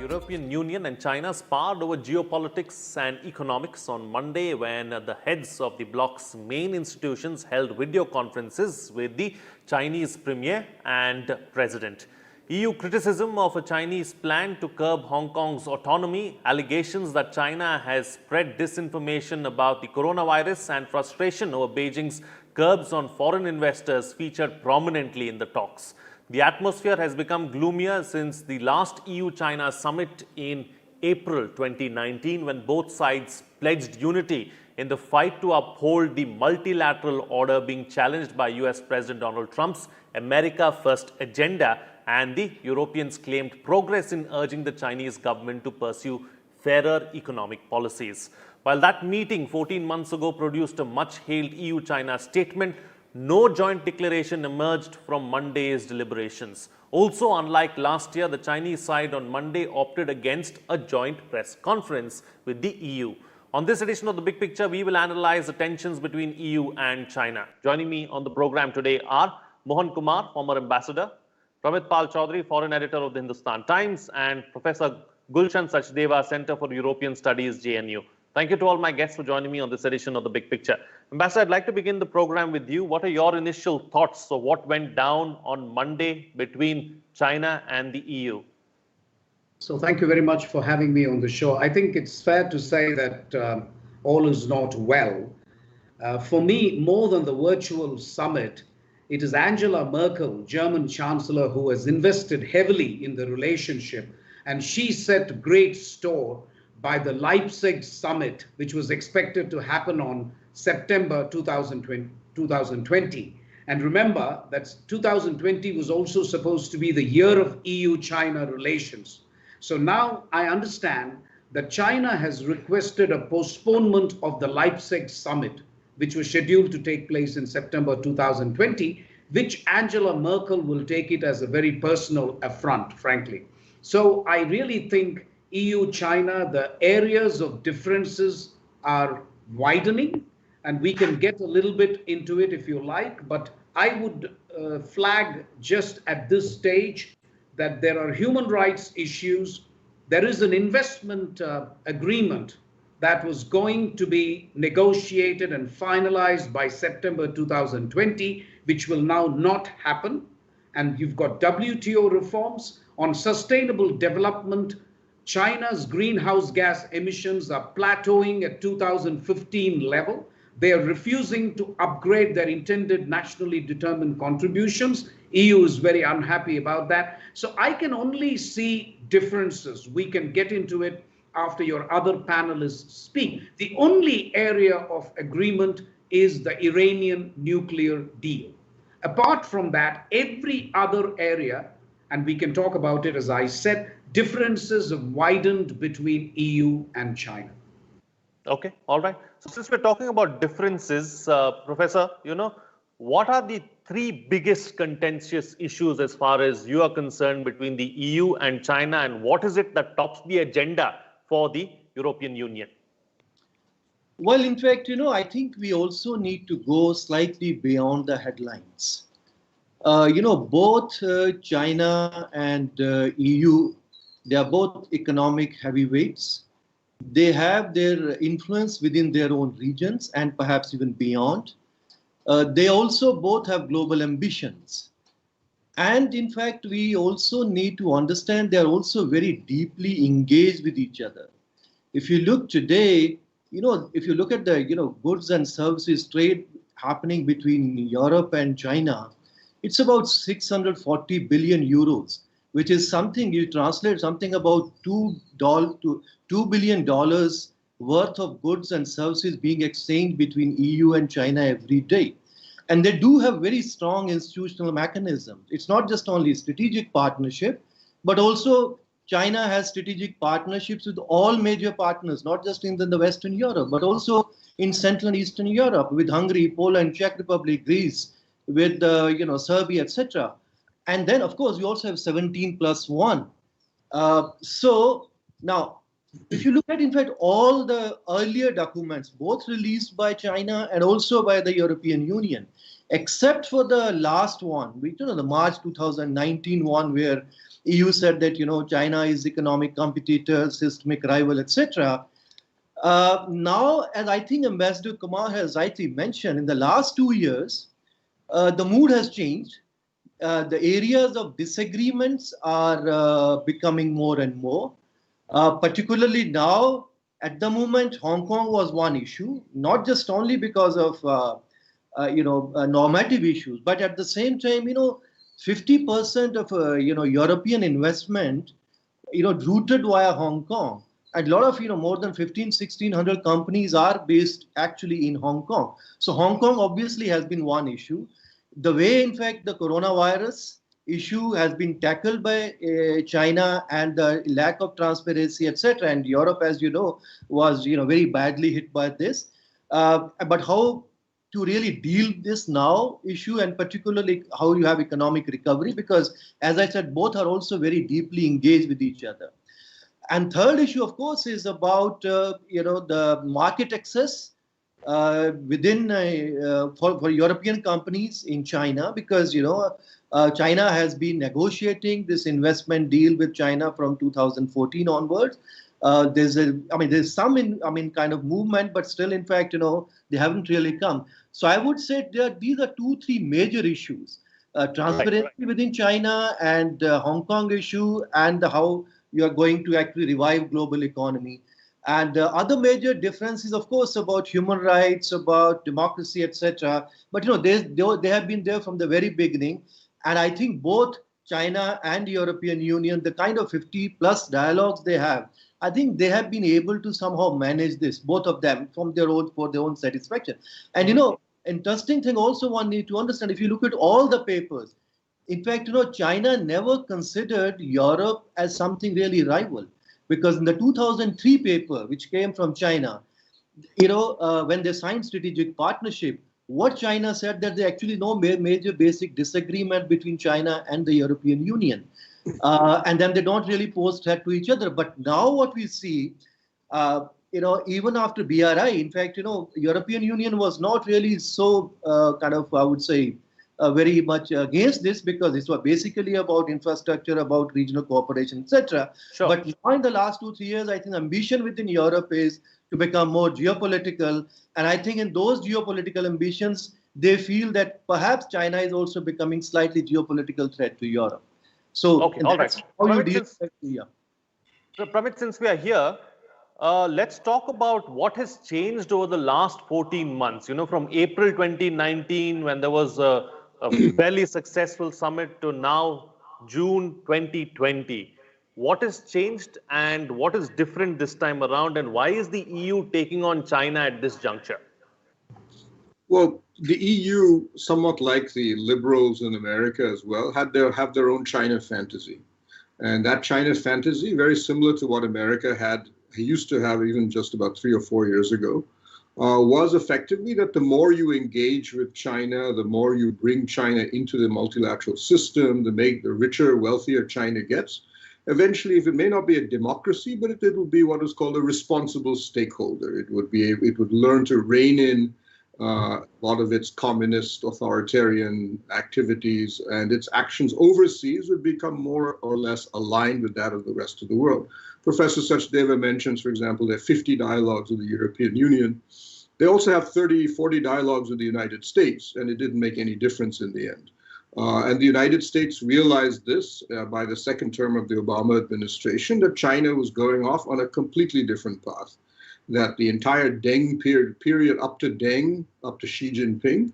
European Union and China sparred over geopolitics and economics on Monday when the heads of the bloc's main institutions held video conferences with the Chinese premier and president. EU criticism of a Chinese plan to curb Hong Kong's autonomy, allegations that China has spread disinformation about the coronavirus, and frustration over Beijing's curbs on foreign investors featured prominently in the talks. The atmosphere has become gloomier since the last EU-China summit in April 2019, when both sides pledged unity in the fight to uphold the multilateral order being challenged by US President Donald Trump's America First agenda, and the Europeans claimed progress in urging the Chinese government to pursue fairer economic policies. While that meeting 14 months ago produced a much-hailed EU-China statement, no joint declaration emerged from Monday's deliberations. Also, unlike last year, the Chinese side on Monday opted against a joint press conference with the EU. On this edition of The Big Picture, we will analyze the tensions between EU and China. Joining me on the program today are Mohan Kumar, former ambassador, Pramit Pal Chaudhary, foreign editor of the Hindustan Times, and Professor Gulshan Sachdeva, Center for European Studies, JNU. Thank you to all my guests for joining me on this edition of The Big Picture. Ambassador, I'd like to begin the program with you. What are your initial thoughts of what went down on Monday between China and the EU? So thank you very much for having me on the show. I think it's fair to say that all is not well. For me, more than the virtual summit, it is Angela Merkel, German Chancellor, who has invested heavily in the relationship, and she set great store by the Leipzig summit, which was expected to happen on September 2020. And remember that 2020 was also supposed to be the year of EU-China relations. So now I understand that China has requested a postponement of the Leipzig summit, which was scheduled to take place in September 2020, which Angela Merkel will take it as a very personal affront, frankly. So I really think EU-China, the areas of differences are widening, and we can get a little bit into it if you like, but I would flag just at this stage that there are human rights issues. There is an investment agreement that was going to be negotiated and finalized by September 2020, which will now not happen. And you've got WTO reforms on sustainable development. China's greenhouse gas emissions are plateauing at 2015 level. They are refusing to upgrade their intended nationally determined contributions. EU is very unhappy about that. So I can only see differences. We can get into it after your other panelists speak. The only area of agreement is the Iranian nuclear deal. Apart from that, every other area, and we can talk about it, as I said, differences have widened between EU and China. Okay, all right. So since we're talking about differences, Professor, what are the three biggest contentious issues as far as you are concerned between the EU and China, and what is it that tops the agenda for the European Union? Well, in fact, I think we also need to go slightly beyond the headlines. Both China and EU, they are both economic heavyweights. They have their influence within their own regions and perhaps even beyond. They also both have global ambitions. And in fact, we also need to understand they are also very deeply engaged with each other. If you look today, if you look at the goods and services trade happening between Europe and China, it's about 640 billion euros, which is something, you translate something about $2 billion worth of goods and services being exchanged between EU and China every day. And they do have very strong institutional mechanisms. It's not just only strategic partnership, but also China has strategic partnerships with all major partners, not just in the Western Europe, but also in Central and Eastern Europe, with Hungary, Poland, Czech Republic, Greece, with Serbia, etc. And then, of course, we also have 17+1. So now, if you look at, in fact, all the earlier documents, both released by China and also by the European Union, except for the last one, which, the March 2019 one, where EU said that, China is economic competitor, systemic rival, etc. Now, as I think Ambassador Kumar has rightly mentioned, in the last 2 years, the mood has changed. The areas of disagreements are becoming more and more. Particularly now, at the moment, Hong Kong was one issue, not just only because of normative issues, but at the same time, 50% of European investment, routed via Hong Kong. And a lot of, more than 1,600 companies are based actually in Hong Kong. So Hong Kong obviously has been one issue. The way, in fact, the coronavirus issue has been tackled by China and the lack of transparency, etc. And Europe, as you know, was, very badly hit by this. But how to really deal this now issue, and particularly how you have economic recovery, because, as I said, both are also very deeply engaged with each other. And third issue, of course, is about the market access within for European companies in China, because China has been negotiating this investment deal with China from 2014 onwards. There's some kind of movement, but still, in fact, they haven't really come. So I would say these are 2-3 major issues: transparency within China, and Hong Kong issue, and how you are going to actually revive global economy. And other major differences, of course, about human rights, about democracy, etc. But they have been there from the very beginning. And I think both China and European Union, the kind of 50+ dialogues they have, I think they have been able to somehow manage this, both of them, for their own satisfaction. And interesting thing also one need to understand, if you look at all the papers, in fact, China never considered Europe as something really rival, because in the 2003 paper, which came from China, when they signed strategic partnership, what China said that there actually no major basic disagreement between China and the European Union. And then they don't really pose threat to each other. But now what we see, even after BRI, in fact, European Union was not really so I would say, very much against this, because this was basically about infrastructure, about regional cooperation, etc. Sure. But now in the last 2-3 years, I think ambition within Europe is to become more geopolitical. And I think in those geopolitical ambitions, they feel that perhaps China is also becoming slightly geopolitical threat to Europe. So okay, all right. How Pramit, you deal with India. So, Pramit, since we are here, let's talk about what has changed over the last 14 months. From April 2019, when there was a fairly successful summit, to now June 2020. What has changed and what is different this time around, and why is the EU taking on China at this juncture? Well, the EU, somewhat like the liberals in America as well, have their own China fantasy. And that China fantasy, very similar to what America used to have even just about 3 or 4 years ago, was effectively that the more you engage with China, the more you bring China into the multilateral system, the richer, wealthier China gets. Eventually, if it may not be a democracy, but it will be what is called a responsible stakeholder. It would learn to rein in a lot of its communist authoritarian activities, and its actions overseas would become more or less aligned with that of the rest of the world. Professor Sachdeva mentions, for example, there are 50 dialogues with the European Union. They also have 30, 40 dialogues with the United States, and it didn't make any difference in the end. And the United States realized this by the second term of the Obama administration, that China was going off on a completely different path, that the entire Deng period up to Xi Jinping,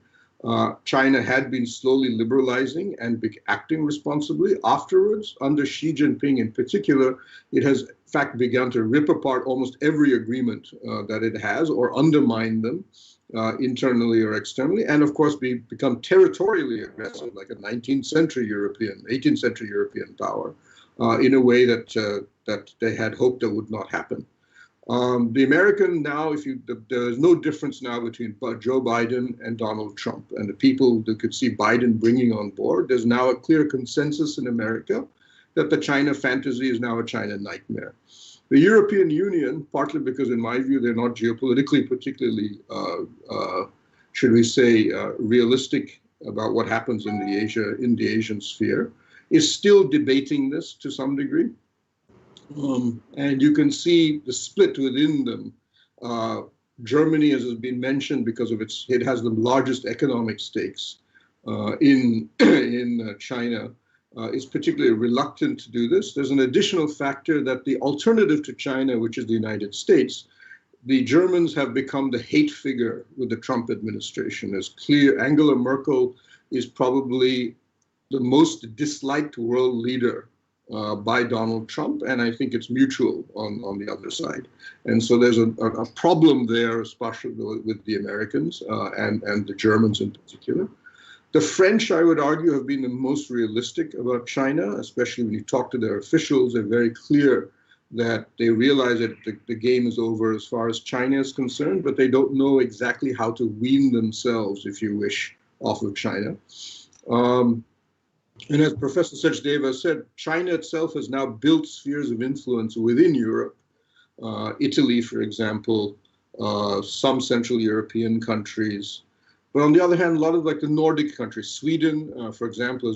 China had been slowly liberalizing and acting responsibly. Afterwards, under Xi Jinping in particular, it has in fact begun to rip apart almost every agreement that it has, or undermine them internally or externally, and of course become territorially aggressive, like a 18th century European power, in a way that they had hoped that would not happen. The American now, there's no difference now between Joe Biden and Donald Trump, and the people that could see Biden bringing on board. There's now a clear consensus in America that the China fantasy is now a China nightmare. The European Union, partly because in my view, they're not geopolitically particularly, should we say, realistic about what happens in the Asian sphere. is still debating this to some degree. And you can see the split within them. Germany, as has been mentioned, because of it has the largest economic stakes in China, is particularly reluctant to do this. There's an additional factor that the alternative to China, which is the United States, the Germans have become the hate figure with the Trump administration. It's clear Angela Merkel is probably the most disliked world leader by Donald Trump, and I think it's mutual on the other side. And so there's a problem there, especially with the Americans and the Germans in particular. The French, I would argue, have been the most realistic about China, especially when you talk to their officials. They're very clear that they realize that the game is over as far as China is concerned, but they don't know exactly how to wean themselves, if you wish, off of China. And as Professor Sachdeva said, China itself has now built spheres of influence within Europe. Italy, for example, some Central European countries. But on the other hand, a lot of like the Nordic countries, Sweden, for example,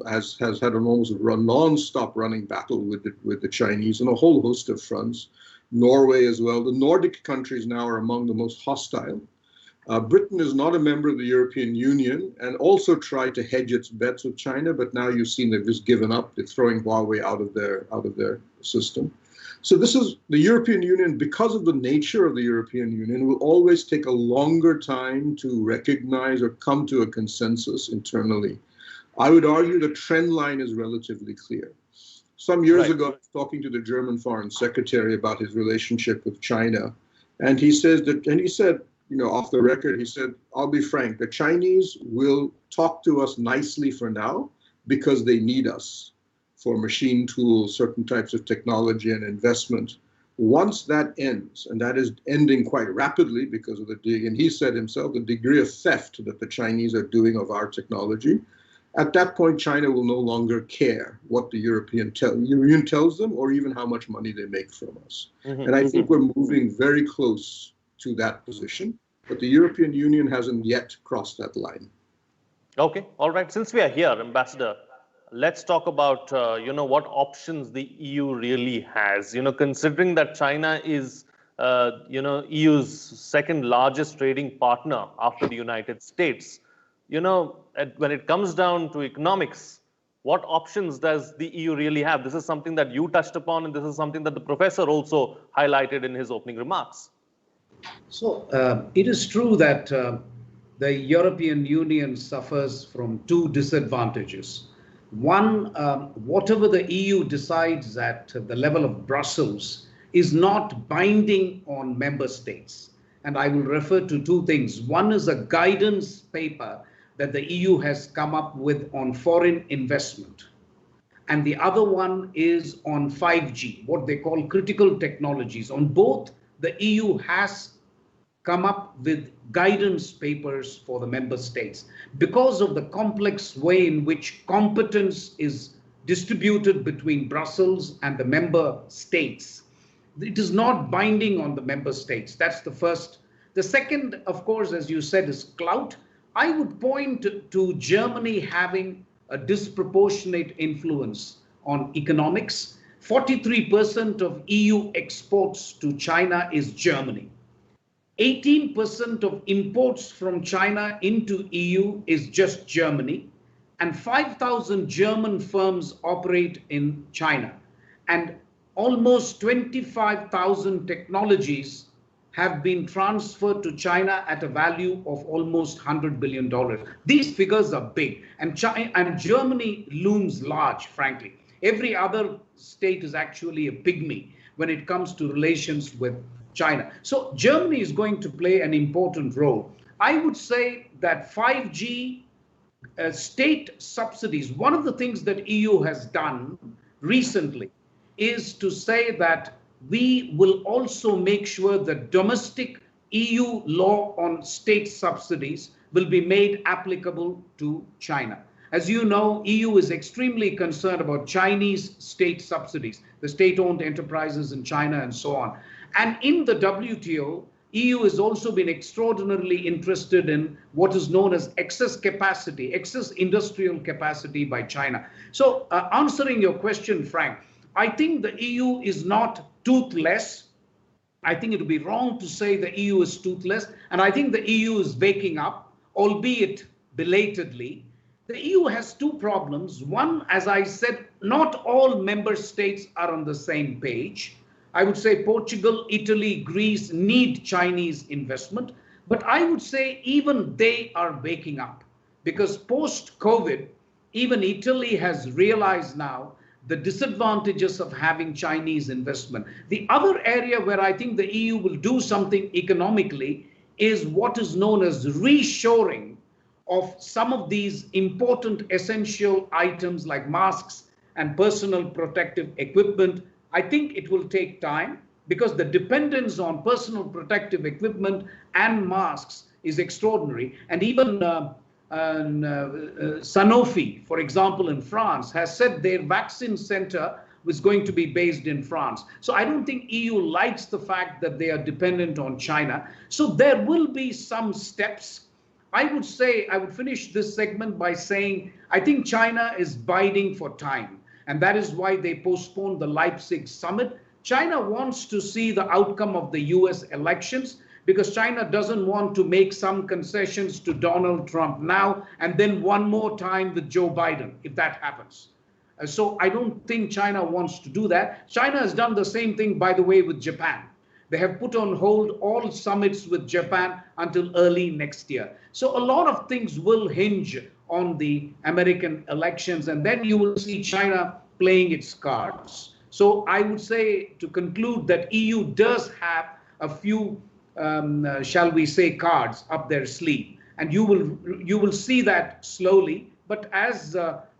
has had an almost non-stop running battle with the Chinese on a whole host of fronts. Norway as well. The Nordic countries now are among the most hostile. Britain is not a member of the European Union and also tried to hedge its bets with China, but now you've seen they've just given up. They're throwing Huawei out of their system. So this is the European Union, because of the nature of the European Union, will always take a longer time to recognize or come to a consensus internally. I would argue the trend line is relatively clear. Some years ago, I was talking to the German Foreign Secretary about his relationship with China, and he said, you know, off the record, he said, I'll be frank, the Chinese will talk to us nicely for now because they need us for machine tools, certain types of technology and investment. Once that ends, and that is ending quite rapidly because of and he said himself, the degree of theft that the Chinese are doing of our technology, at that point, China will no longer care what the European Union tells them or even how much money they make from us. And I think we're moving very close to that position, but the European Union hasn't yet crossed that line. Okay, all right. Since we are here, Ambassador, let's talk about, what options the EU really has. Considering that China is, EU's second largest trading partner after the United States, when it comes down to economics, what options does the EU really have? This is something that you touched upon, and this is something that the professor also highlighted in his opening remarks. So it is true that the European Union suffers from two disadvantages. One, whatever the EU decides at the level of Brussels is not binding on member states. And I will refer to two things. One is a guidance paper that the EU has come up with on foreign investment. And the other one is on 5G, what they call critical technologies. On both, the EU has come up with guidance papers for the member states. Because of the complex way in which competence is distributed between Brussels and the member states, it is not binding on the member states. That's the first. The second, of course, as you said, is clout. I would point to Germany having a disproportionate influence on economics. 43% of EU exports to China is Germany. 18% of imports from China into EU is just Germany, and 5,000 German firms operate in China, and almost 25,000 technologies have been transferred to China at a value of almost $100 billion. These figures are big, and Germany looms large, frankly. Every other state is actually a pygmy when it comes to relations with China. So Germany is going to play an important role. I would say that 5G state subsidies, one of the things that EU has done recently is to say that we will also make sure that domestic EU law on state subsidies will be made applicable to China. As you know, EU is extremely concerned about Chinese state subsidies, the state-owned enterprises in China and so on. And in the WTO, EU has also been extraordinarily interested in what is known as excess capacity, excess industrial capacity by China. So answering your question, Frank, I think the EU is not toothless. I think it would be wrong to say the EU is toothless, and I think the EU is waking up, albeit belatedly. The EU has two problems. One, as I said, not all member states are on the same page. I would say Portugal, Italy, Greece need Chinese investment, but I would say even they are waking up, because post-COVID, even Italy has realized now the disadvantages of having Chinese investment. The other area where I think the EU will do something economically is what is known as reshoring of some of these important essential items like masks and personal protective equipment. I think it will take time, because the dependence on personal protective equipment and masks is extraordinary. And even Sanofi, for example, in France, has said their vaccine center was going to be based in France. So I don't think EU likes the fact that they are dependent on China. So there will be some steps. I would say, I would finish this segment by saying, I think China is biding for time. And that is why they postponed the Leipzig summit. China wants to see the outcome of the US elections, because China doesn't want to make some concessions to Donald Trump now and then one more time with Joe Biden, if that happens. So I don't think China wants to do that. China has done the same thing, by the way, with Japan. They have put on hold all summits with Japan until early next year. So a lot of things will hinge on the American elections, and then you will see China playing its cards. So I would say, to conclude, that EU does have a few shall we say, cards up their sleeve, and you will see that slowly. But as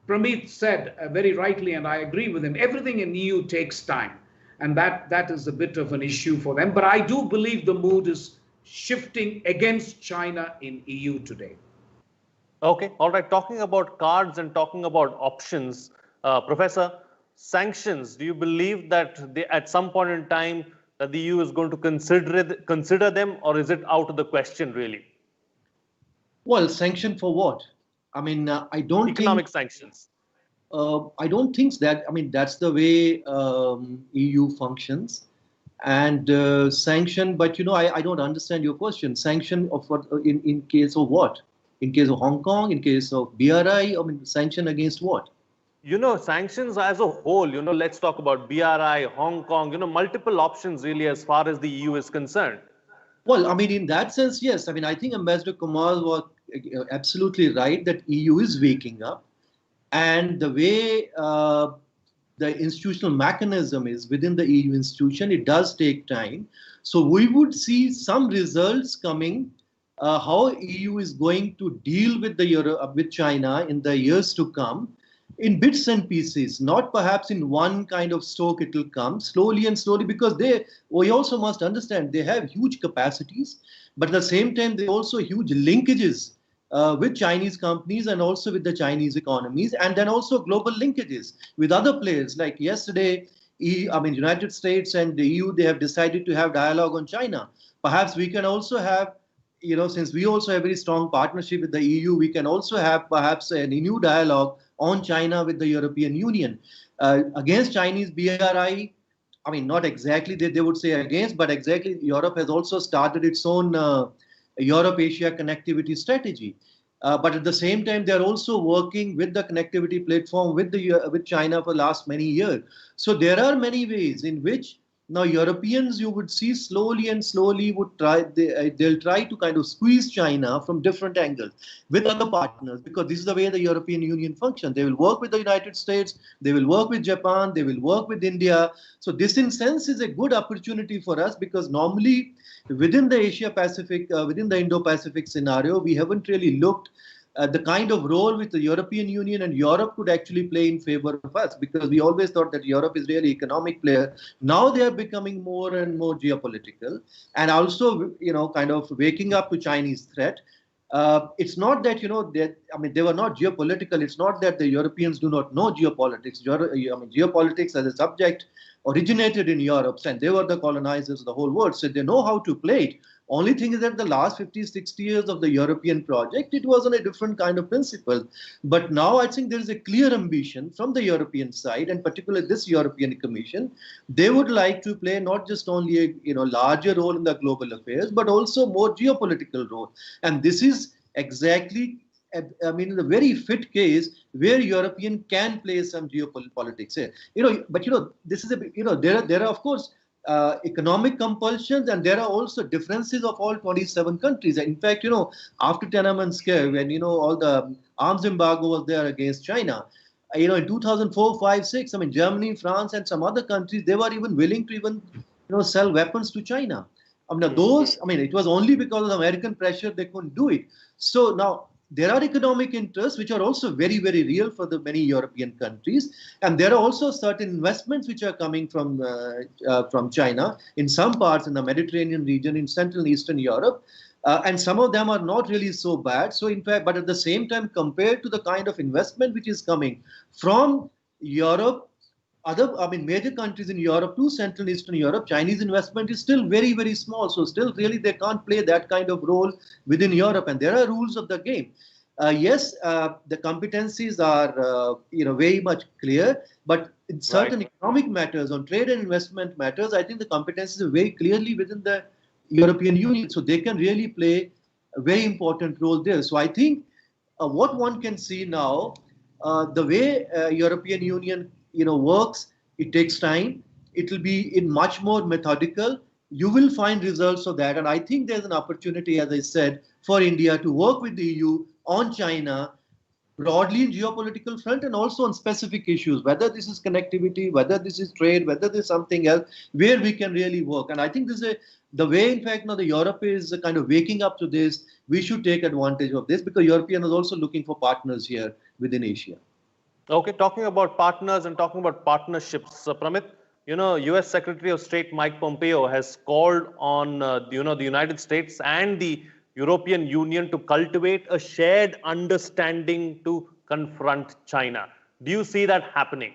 Pramit said very rightly, and I agree with him, everything in EU takes time, and that is a bit of an issue for them. But I do believe the mood is shifting against China in EU today. Okay, all right. Talking about cards and talking about options, Professor, sanctions. Do you believe that they, at some point in time, that the EU is going to consider them, or is it out of the question, really? Well, sanction for what? I mean, I don't economic think, sanctions. I don't think that. I mean, that's the way EU functions, and sanction. But I don't understand your question. Sanction of what? In case of what? In case of Hong Kong? In case of BRI? I mean, sanction against what? Sanctions as a whole, let's talk about BRI, Hong Kong, multiple options really as far as the EU is concerned. Well, I mean, in that sense, yes. I mean, I think Ambassador Kamal was absolutely right that EU is waking up. And the way the institutional mechanism is within the EU institution, it does take time. So we would see some results coming, how EU is going to deal with with China in the years to come, in bits and pieces, not perhaps in one kind of stroke. It will come slowly and slowly, because we also must understand they have huge capacities, but at the same time, they also huge linkages with Chinese companies and also with the Chinese economies, and then also global linkages with other players. Like yesterday, United States and the EU, they have decided to have dialogue on China. Perhaps we can also have, since we also have a very strong partnership with the EU, we can also have perhaps a new dialogue on China with the European Union. Against Chinese BRI, I mean, not exactly they would say against, but exactly Europe has also started its own Europe-Asia connectivity strategy. But at the same time, they're also working with the connectivity platform with China for the last many years. So there are many ways in which now Europeans, you would see slowly and slowly they'll try to kind of squeeze China from different angles with other partners, because this is the way the European Union functions. They will work with the United States, they will work with Japan, they will work with India. So this in sense is a good opportunity for us, because normally within the Asia-Pacific, within the Indo-Pacific scenario, we haven't really looked the kind of role which the European Union and Europe could actually play in favor of us, because we always thought that Europe is really economic player. Now they are becoming more and more geopolitical, and also kind of waking up to Chinese threat. It's not that they were not geopolitical. It's not that the Europeans do not know geopolitics. Geopolitics as a subject originated in Europe, and they were the colonizers of the whole world, so they know how to play it. Only thing is that the last 50, 60 years of the European project, it was on a different kind of principle. But now I think there is a clear ambition from the European side, and particularly this European Commission. They would like to play not just only a larger role in the global affairs, but also more geopolitical role. And this is exactly, I mean, in a very fit case where European can play some geopolitics. But this is there are of course economic compulsions, and there are also differences of all 27 countries. In fact, after Tiananmen Square, when all the arms embargo was there against China, in 2004, 5, 6, I mean, Germany, France, and some other countries, they were even willing to sell weapons to China. I mean, it was only because of the American pressure they couldn't do it. So now there are economic interests which are also very, very real for the many European countries, and there are also certain investments which are coming from China in some parts in the Mediterranean region, in Central and Eastern Europe, and some of them are not really so bad. So in fact, but at the same time, compared to the kind of investment which is coming from Europe, major countries in Europe to Central and Eastern Europe, Chinese investment is still very, very small. So still really they can't play that kind of role within Europe. And there are rules of the game. Yes, the competencies are, very much clear, but in certain economic matters, on trade and investment matters, I think the competencies are very clearly within the European Union. So they can really play a very important role there. So I think what one can see now, the way European Union works, it takes time. It will be much more methodical. You will find results of that. And I think there's an opportunity, as I said, for India to work with the EU on China broadly in geopolitical front and also on specific issues, whether this is connectivity, whether this is trade, whether there's something else where we can really work. And I think the way, in fact, now the Europe is kind of waking up to this, we should take advantage of this, because European is also looking for partners here within Asia. Okay, talking about partners and talking about partnerships, Pramit, U.S. Secretary of State Mike Pompeo has called on the United States and the European Union to cultivate a shared understanding to confront China. Do you see that happening?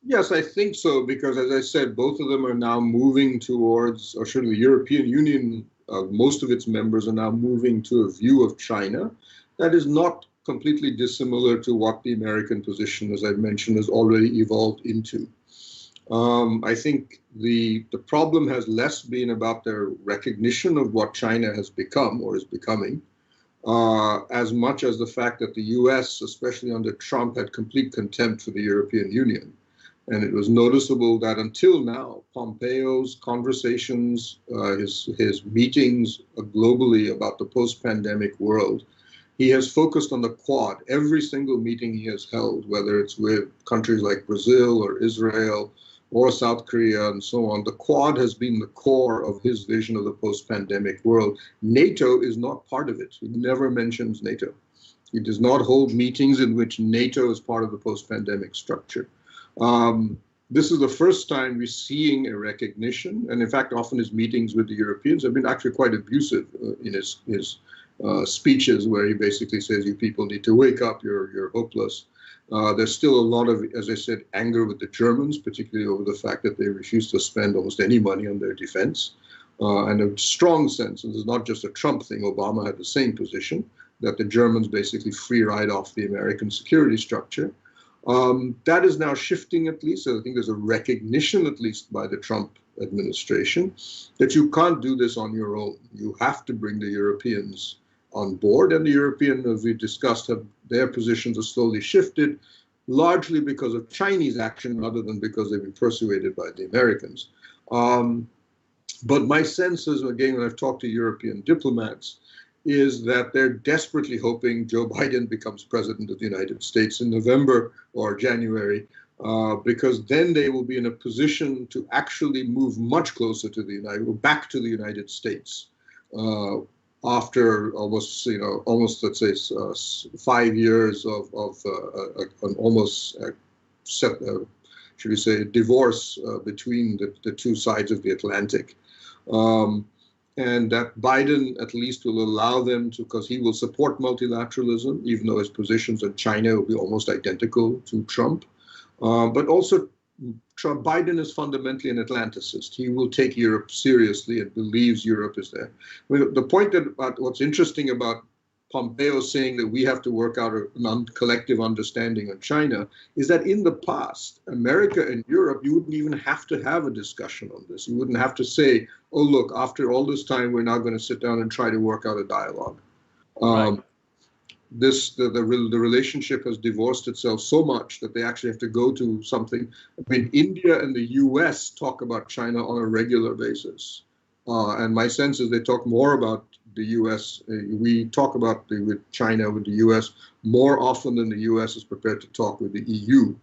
Yes, I think so, because as I said, both of them are now moving towards, or surely the European Union, most of its members are now moving to a view of China that is not completely dissimilar to what the American position, as I mentioned, has already evolved into. I think the problem has less been about their recognition of what China has become or is becoming, as much as the fact that the US, especially under Trump, had complete contempt for the European Union. And it was noticeable that until now, Pompeo's conversations, his meetings globally about the post-pandemic world, he has focused on the Quad. Every single meeting he has held, whether it's with countries like Brazil or Israel or South Korea and so on, the Quad has been the core of his vision of the post-pandemic world. NATO is not part of it. He never mentions NATO. He does not hold meetings in which NATO is part of the post-pandemic structure. This is the first time we're seeing a recognition, and in fact, often his meetings with the Europeans have been actually quite abusive in his speeches, where he basically says, you people need to wake up, you're hopeless. There's still a lot of, as I said, anger with the Germans, particularly over the fact that they refuse to spend almost any money on their defense. And a strong sense, and this is not just a Trump thing, Obama had the same position, that the Germans basically free ride off the American security structure. That is now shifting, at least. So I think there's a recognition, at least by the Trump administration, that you can't do this on your own. You have to bring the Europeans on board, and the European, as we discussed, their positions are slowly shifted, largely because of Chinese action rather than because they've been persuaded by the Americans. But my sense is, again, when I've talked to European diplomats, is that they're desperately hoping Joe Biden becomes president of the United States in November or January, because then they will be in a position to actually move much closer to back to the United States. After almost, let's say 5 years of an almost, should we say, divorce between the two sides of the Atlantic. And that Biden at least will allow them to, because he will support multilateralism, even though his positions on China will be almost identical to Trump. But also Biden is fundamentally an Atlanticist. He will take Europe seriously and believes Europe is there. The point what's interesting about Pompeo saying that we have to work out a collective understanding on China is that in the past, America and Europe, you wouldn't even have to have a discussion on this. You wouldn't have to say, oh, look, after all this time, we're now going to sit down and try to work out a dialogue. Right. The relationship has divorced itself so much that they actually have to go to something. I mean, India and the US talk about China on a regular basis. And my sense is they talk more about the US. We talk about with China, with the US, more often than the US is prepared to talk with the EU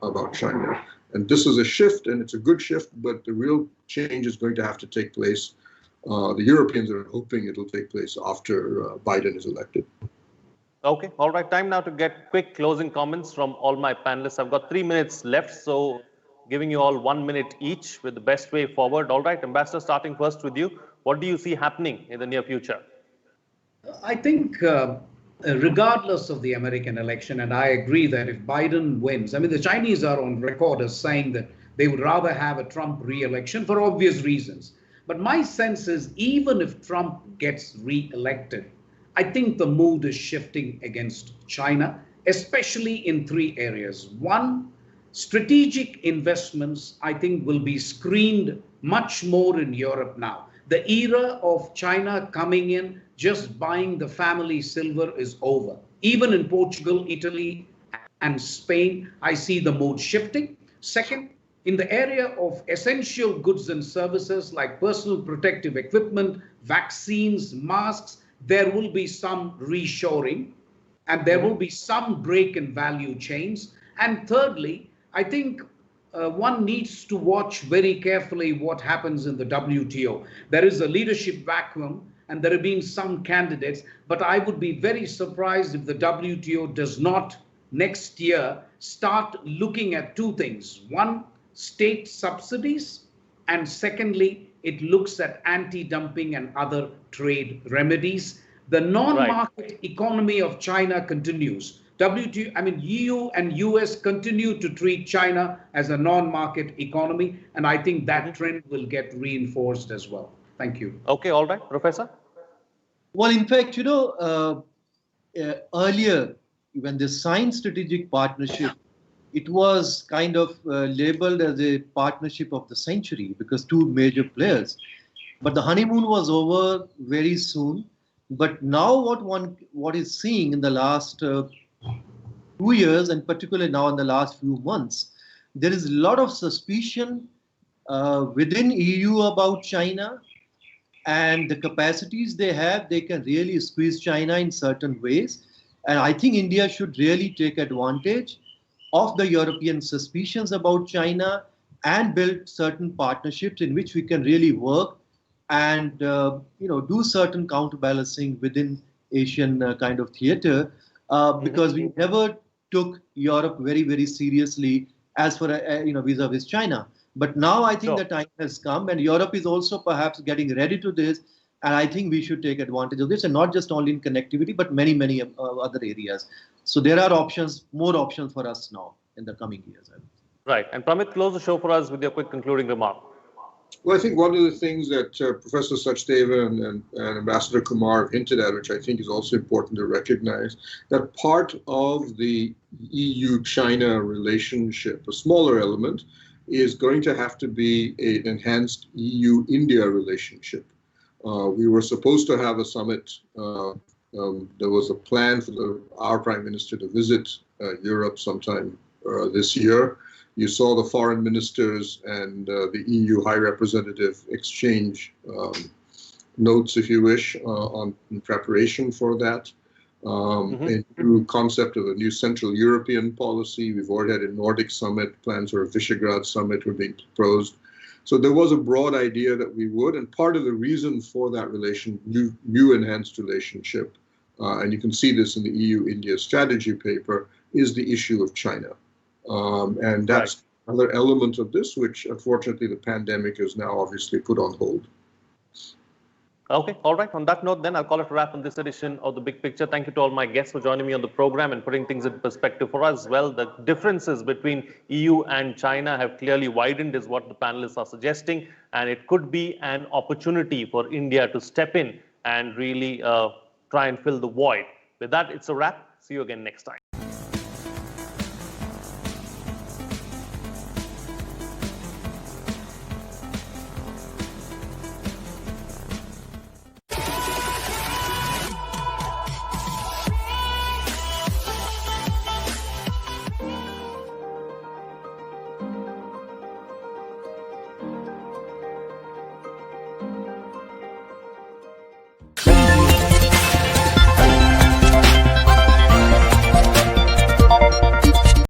about China. And this is a shift, and it's a good shift, but the real change is going to have to take place. The Europeans are hoping it'll take place after Biden is elected. Okay, all right. Time now to get quick closing comments from all my panelists. I've got 3 minutes left, so giving you all 1 minute each with the best way forward. All right, Ambassador, starting first with you. What do you see happening in the near future? I think regardless of the American election, and I agree that if Biden wins, I mean, the Chinese are on record as saying that they would rather have a Trump re-election for obvious reasons. But my sense is even if Trump gets re-elected, I think the mood is shifting against China, especially in 3 areas. One, strategic investments, I think, will be screened much more in Europe now. The era of China coming in, just buying the family silver is over. Even in Portugal, Italy, and Spain, I see the mood shifting. Second, in the area of essential goods and services like personal protective equipment, vaccines, masks, there will be some reshoring and there will be some break in value chains. And thirdly, I think one needs to watch very carefully what happens in the WTO. There is a leadership vacuum and there have been some candidates, but I would be very surprised if the WTO does not next year start looking at 2 things. One, state subsidies, and secondly, it looks at anti-dumping and other trade remedies. The non-market economy of China continues. EU and US continue to treat China as a non-market economy, and I think that trend will get reinforced as well. Thank you. Okay, all right, Professor. Well, in fact, earlier when they signed strategic partnership, it was kind of labeled as a partnership of the century because 2 major players. But the honeymoon was over very soon. But now what is seeing in the last 2 years, and particularly now in the last few months, there is a lot of suspicion within EU about China and the capacities they have. They can really squeeze China in certain ways. And I think India should really take advantage of the European suspicions about China and build certain partnerships in which we can really work and do certain counterbalancing within Asian kind of theater because we never took Europe very, very seriously as for vis-a-vis China. But now I think the time has come, and Europe is also perhaps getting ready to this. And I think we should take advantage of this, and not just only in connectivity, but many, many other areas. So there are options, more options for us now in the coming years. Right. And Pramit, close the show for us with your quick concluding remark. Well, I think one of the things that Professor Sachdeva and Ambassador Kumar have hinted at, which I think is also important to recognize, that part of the EU-China relationship, a smaller element, is going to have to be an enhanced EU-India relationship. We were supposed to have a summit. There was a plan for our Prime Minister to visit Europe sometime this year. You saw the foreign ministers and the EU High Representative exchange notes, if you wish, in preparation for that. A new concept of a new Central European policy. We've already had a Nordic summit. Plans for a Visegrad summit were being proposed. So there was a broad idea that we would, and part of the reason for that new enhanced relationship, and you can see this in the EU-India strategy paper, is the issue of China. And that's another element of this, which unfortunately the pandemic is now obviously put on hold. Okay, all right. On that note, then I'll call it a wrap on this edition of The Big Picture. Thank you to all my guests for joining me on the program and putting things in perspective for us. Well, the differences between EU and China have clearly widened, is what the panelists are suggesting, and it could be an opportunity for India to step in and really try and fill the void. With that, it's a wrap. See you again next time.